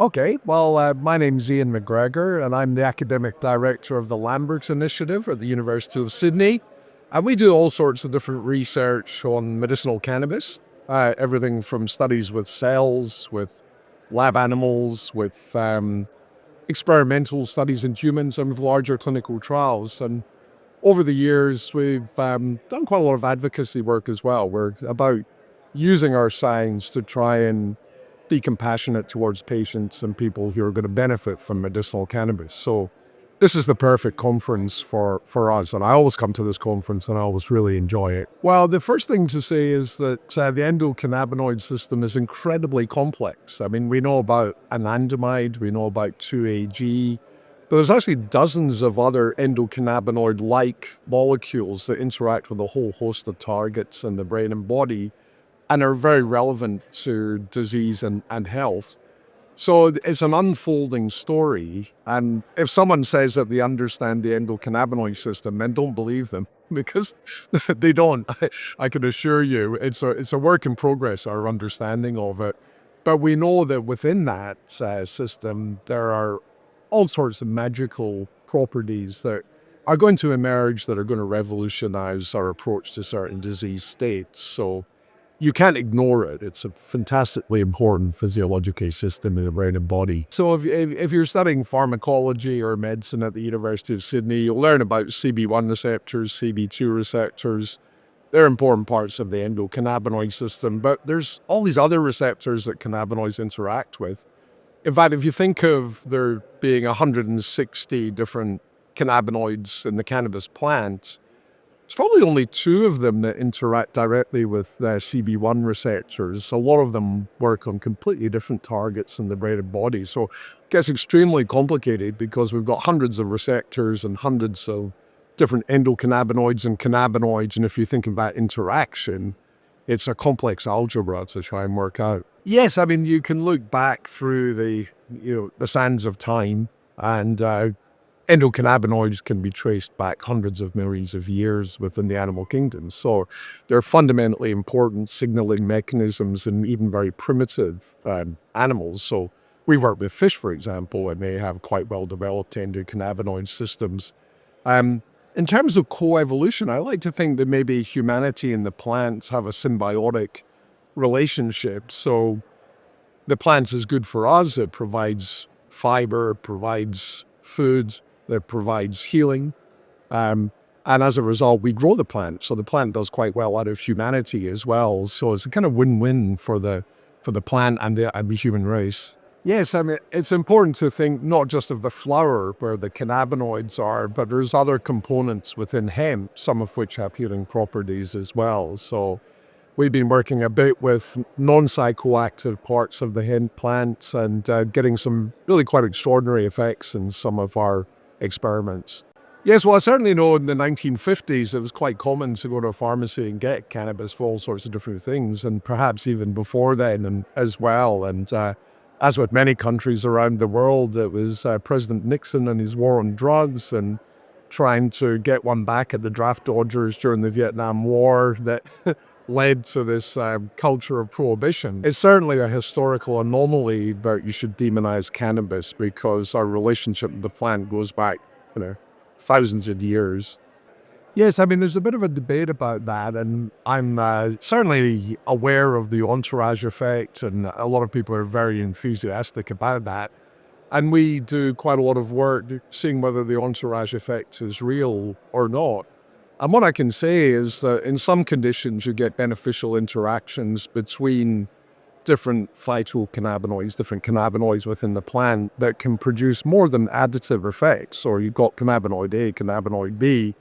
Okay, well, my name's Iain McGregor, and I'm the academic director of the Lambert Initiative at the University of Sydney. And we do all sorts of different research on medicinal cannabis, everything from studies with cells, with lab animals, with experimental studies in humans, and with larger clinical trials. And over the years, we've done quite a lot of advocacy work as well. We're about using our science to try and be compassionate towards patients and people who are going to benefit from medicinal cannabis. So this is the perfect conference for us. And I always come to this conference and I always really enjoy it. Well, the first thing to say is that the endocannabinoid system is incredibly complex. I mean, we know about anandamide, we know about 2-AG, but there's actually dozens of other endocannabinoid-like molecules that interact with a whole host of targets in the brain and body and are very relevant to disease and health. So it's an unfolding story. And if someone says that they understand the endocannabinoid system, then don't believe them, because they don't. I can assure you, it's a work in progress, our understanding of it. But we know that within that system, there are all sorts of magical properties that are going to emerge that are going to revolutionize our approach to certain disease states. So you can't ignore it. It's a fantastically important physiological system in the brain and body. So if you're studying pharmacology or medicine at the University of Sydney, you'll learn about CB1 receptors, CB2 receptors. They're important parts of the endocannabinoid system, but there's all these other receptors that cannabinoids interact with. In fact, if you think of there being 160 different cannabinoids in the cannabis plant, it's probably only 2 of them that interact directly with CB1 receptors. A lot of them work on completely different targets in the brain and body. So it gets extremely complicated because we've got hundreds of receptors and hundreds of different endocannabinoids and cannabinoids. And if you think about interaction, it's a complex algebra to try and work out. Yes, I mean, you can look back through the sands of time, and endocannabinoids can be traced back hundreds of millions of years within the animal kingdom. So they're fundamentally important signaling mechanisms in even very primitive animals. So we work with fish, for example, and they have quite well-developed endocannabinoid systems. In terms of coevolution, I like to think that maybe humanity and the plants have a symbiotic relationship. So the plant is good for us. It provides fiber, it provides food, that provides healing. And as a result, we grow the plant. So the plant does quite well out of humanity as well. So it's a kind of win-win for the plant and the human race. Yes, I mean, it's important to think not just of the flower where the cannabinoids are, but there's other components within hemp, some of which have healing properties as well. So we've been working a bit with non-psychoactive parts of the hemp plants and getting some really quite extraordinary effects in some of our experiments. Yes, well, I certainly know in the 1950s, it was quite common to go to a pharmacy and get cannabis for all sorts of different things, and perhaps even before then and as well. And as with many countries around the world, it was President Nixon and his war on drugs and trying to get one back at the draft dodgers during the Vietnam War that led to this culture of prohibition. It's certainly a historical anomaly that you should demonize cannabis because our relationship with the plant goes back, thousands of years. Yes, I mean, there's a bit of a debate about that, and I'm certainly aware of the entourage effect, and a lot of people are very enthusiastic about that. And we do quite a lot of work seeing whether the entourage effect is real or not. And what I can say is that in some conditions, you get beneficial interactions between different phytocannabinoids, different cannabinoids within the plant that can produce more than additive effects. Or you've got cannabinoid A, cannabinoid B,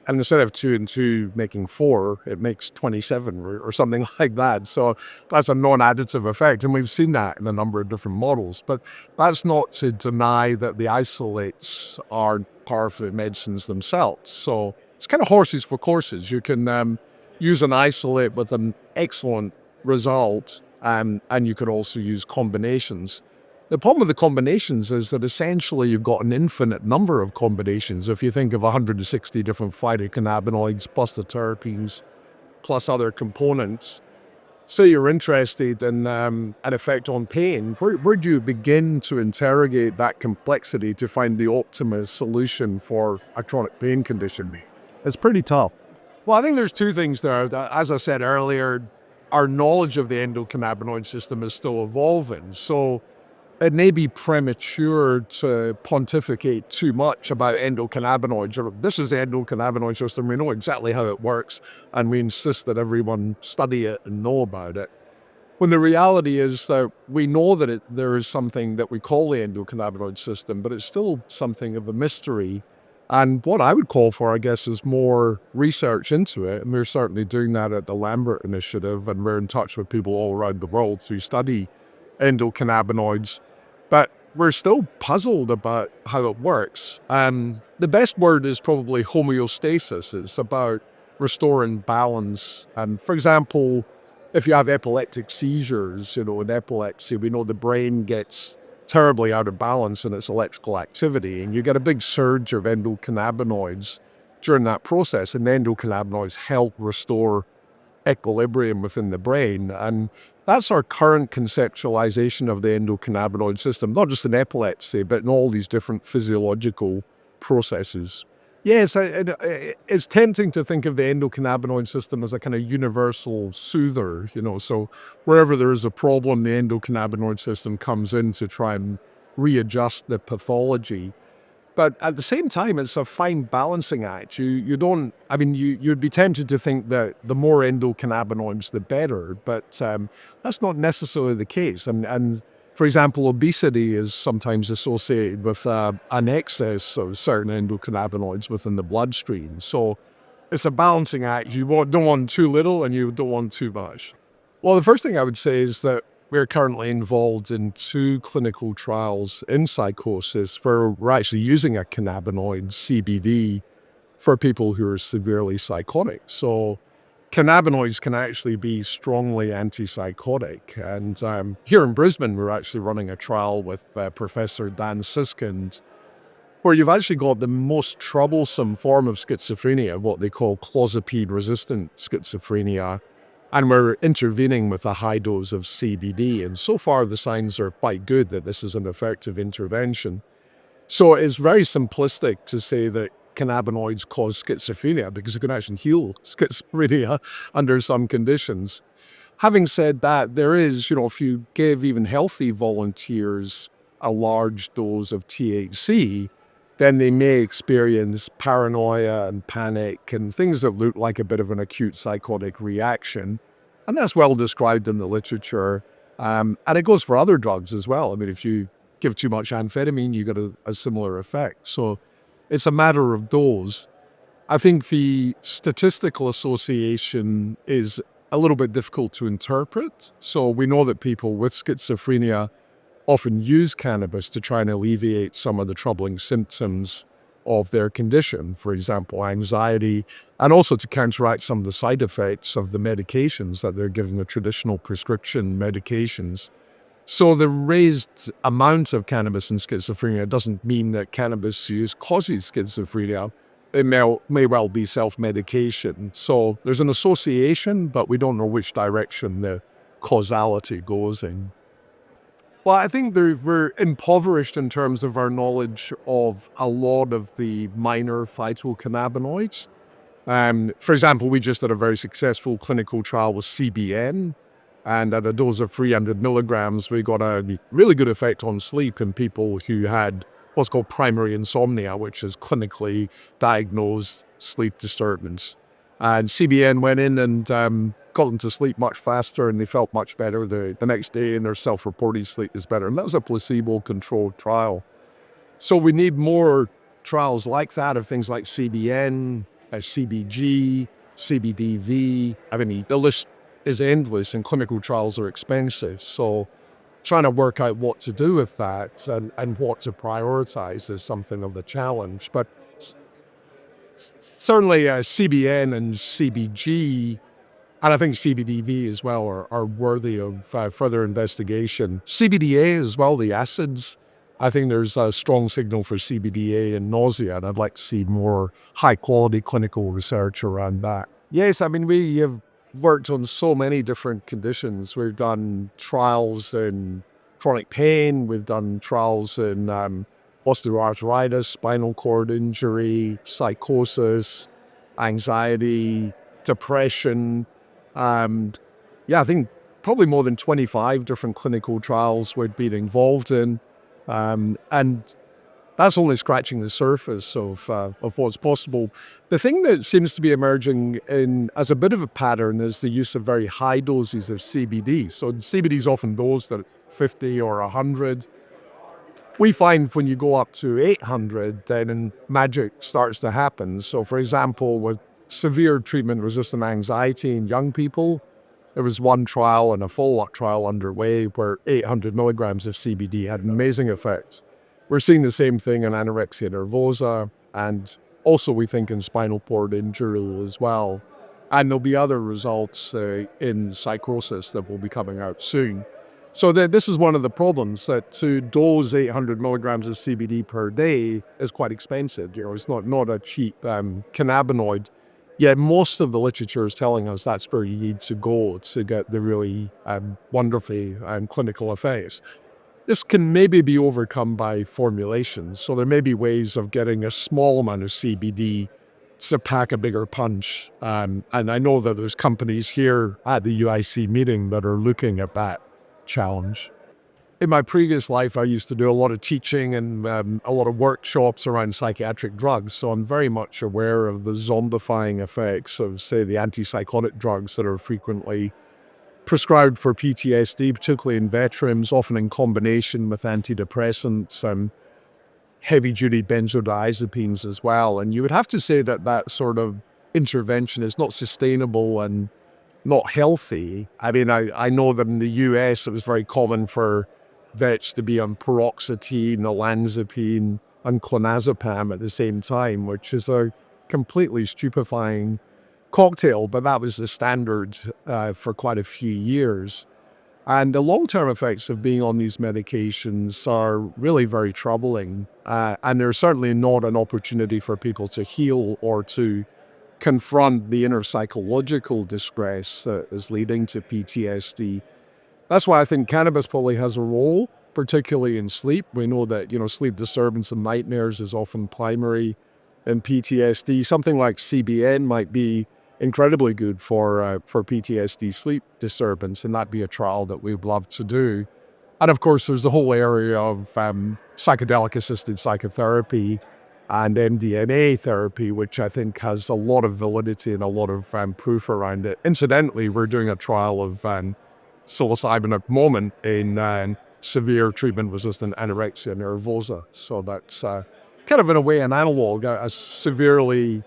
and instead of 2 and 2 making 4, it makes 27 or something like that. So that's a non-additive effect. And we've seen that in a number of different models. But that's not to deny that the isolates are powerful medicines themselves. So it's kind of horses for courses. You can use an isolate with an excellent result, and you could also use combinations. The problem with the combinations is that essentially you've got an infinite number of combinations. If you think of 160 different phytocannabinoids plus the terpenes plus other components. say you're interested in an effect on pain, where do you begin to interrogate that complexity to find the optimal solution for a chronic pain condition? It's pretty tough. Well, I think there's two things there. As I said earlier, our knowledge of the endocannabinoid system is still evolving. So it may be premature to pontificate too much about endocannabinoids. Or this is the endocannabinoid system, we know exactly how it works, and we insist that everyone study it and know about it. When the reality is that we know that there is something that we call the endocannabinoid system, but it's still something of a mystery. And what I would call for, I guess, is more research into it. And we're certainly doing that at the Lambert Initiative, and we're in touch with people all around the world who study endocannabinoids. But we're still puzzled about how it works. The best word is probably homeostasis. It's about restoring balance. And for example, if you have epileptic seizures, in epilepsy, we know the brain gets terribly out of balance in its electrical activity, and you get a big surge of endocannabinoids during that process, and the endocannabinoids help restore equilibrium within the brain. And that's our current conceptualization of the endocannabinoid system, not just in epilepsy, but in all these different physiological processes. Yes, it's tempting to think of the endocannabinoid system as a kind of universal soother, so wherever there is a problem, the endocannabinoid system comes in to try and readjust the pathology. But at the same time, it's a fine balancing act. You'd be tempted to think that the more endocannabinoids, the better, but that's not necessarily the case. And for example, obesity is sometimes associated with an excess of certain endocannabinoids within the bloodstream. So it's a balancing act. You don't want too little and you don't want too much. Well, the first thing I would say is that we're currently involved in 2 clinical trials in psychosis where we're actually using a cannabinoid, CBD, for people who are severely psychotic. So cannabinoids can actually be strongly antipsychotic. And here in Brisbane, we're actually running a trial with Professor Dan Siskind, where you've actually got the most troublesome form of schizophrenia, what they call clozapine-resistant schizophrenia, and we're intervening with a high dose of CBD. And so far, the signs are quite good that this is an effective intervention. So it's very simplistic to say that cannabinoids cause schizophrenia, because it can actually heal schizophrenia under some conditions. Having said that, there is, if you give even healthy volunteers a large dose of THC, then they may experience paranoia and panic and things that look like a bit of an acute psychotic reaction. And that's well described in the literature. And it goes for other drugs as well. I mean, if you give too much amphetamine, you get a similar effect. So it's a matter of dose. I think the statistical association is a little bit difficult to interpret. So we know that people with schizophrenia often use cannabis to try and alleviate some of the troubling symptoms of their condition, for example, anxiety, and also to counteract some of the side effects of the medications that they're giving, the traditional prescription medications. So the raised amount of cannabis in schizophrenia doesn't mean that cannabis use causes schizophrenia. It may well be self-medication. So there's an association, but we don't know which direction the causality goes in. Well, I think we're impoverished in terms of our knowledge of a lot of the minor phytocannabinoids. For example, we just had a very successful clinical trial with CBN, and at a dose of 300 milligrams, we got a really good effect on sleep in people who had what's called primary insomnia, which is clinically diagnosed sleep disturbance. And CBN went in and got them to sleep much faster, and they felt much better the next day, and their self-reported sleep is better. And that was a placebo-controlled trial. So we need more trials like that of things like CBN, CBG, CBDV. I mean, the list is endless, and clinical trials are expensive. So trying to work out what to do with that and what to prioritize is something of the challenge. But certainly CBN and CBG, and I think CBDV as well, are worthy of further investigation. CBDA as well, the acids. I think there's a strong signal for CBDA and nausea, and I'd like to see more high-quality clinical research around that. Yes, I mean, we have worked on so many different conditions. We've done trials in chronic pain, we've done trials in osteoarthritis, spinal cord injury, psychosis, anxiety, depression. And yeah, I think probably more than 25 different clinical trials we've been involved in. And that's only scratching the surface of what's possible. The thing that seems to be emerging as a bit of a pattern is the use of very high doses of CBD. So CBD is often dosed at 50 or 100. We find when you go up to 800, then magic starts to happen. So for example, with severe treatment-resistant anxiety in young people, there was one trial and a follow-up trial underway where 800 milligrams of CBD had an amazing effect. We're seeing the same thing in anorexia nervosa, and also we think in spinal cord injury as well. And there'll be other results in psychosis that will be coming out soon. So this is one of the problems, that to dose 800 milligrams of CBD per day is quite expensive. It's not a cheap cannabinoid. Yet most of the literature is telling us that's where you need to go to get the really wonderfully clinical effects. This can maybe be overcome by formulations. So there may be ways of getting a small amount of CBD to pack a bigger punch. And I know that there's companies here at the UIC meeting that are looking at that challenge. In my previous life, I used to do a lot of teaching and a lot of workshops around psychiatric drugs. So I'm very much aware of the zombifying effects of, say, the antipsychotic drugs that are frequently prescribed for PTSD, particularly in veterans, often in combination with antidepressants and heavy-duty benzodiazepines as well. And you would have to say that that sort of intervention is not sustainable and not healthy. I mean, I know that in the US, it was very common for vets to be on paroxetine, olanzapine, and clonazepam at the same time, which is a completely stupefying cocktail, but that was the standard for quite a few years. And the long-term effects of being on these medications are really very troubling. And they're certainly not an opportunity for people to heal or to confront the inner psychological distress that is leading to PTSD. That's why I think cannabis probably has a role, particularly in sleep. We know that, sleep disturbance and nightmares is often primary in PTSD. Something like CBN might be incredibly good for PTSD sleep disturbance, and that'd be a trial that we'd love to do. And of course, there's the whole area of psychedelic-assisted psychotherapy and MDMA therapy, which I think has a lot of validity and a lot of proof around it. Incidentally, we're doing a trial of psilocybin at the moment in severe treatment-resistant anorexia nervosa. So that's kind of in a way an analog, a severely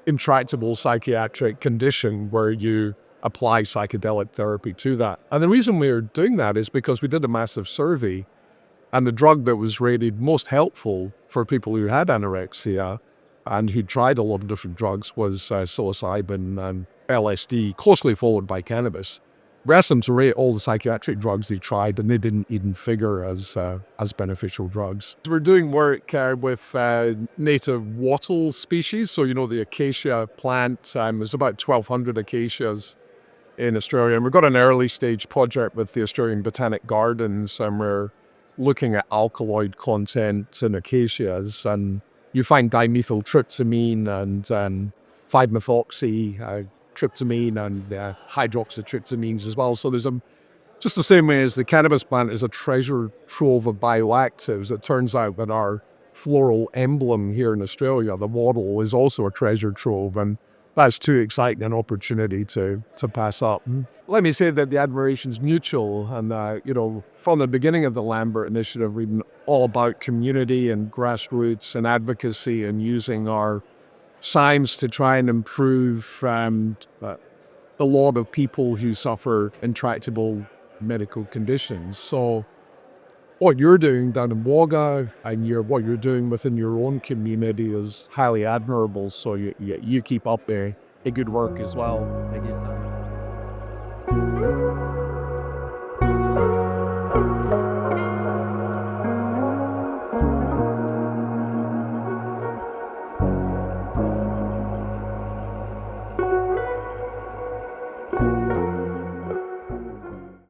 intractable psychiatric condition where you apply psychedelic therapy to that. And the reason we're doing that is because we did a massive survey, and the drug that was rated most helpful for people who had anorexia and who tried a lot of different drugs was psilocybin and LSD, closely followed by cannabis. We asked them to rate all the psychiatric drugs they tried, and they didn't even figure as beneficial drugs. We're doing work with native wattle species. So, the acacia plant, there's about 1,200 acacias in Australia. And we've got an early stage project with the Australian Botanic Gardens, and we're looking at alkaloid content in acacias. And you find dimethyltryptamine and 5-methoxytryptamine and hydroxytryptamines as well. So there's just the same way as the cannabis plant is a treasure trove of bioactives, it turns out that our floral emblem here in Australia, the wattle, is also a treasure trove, and that's too exciting an opportunity to pass up. Let me say that the admiration's mutual, and from the beginning of the Lambert Initiative, we've been all about community and grassroots and advocacy and using our science to try and improve the lot of people who suffer intractable medical conditions. So what you're doing down in Wagga and what you're doing within your own community is highly admirable. So you keep up a good work as well. Thank you so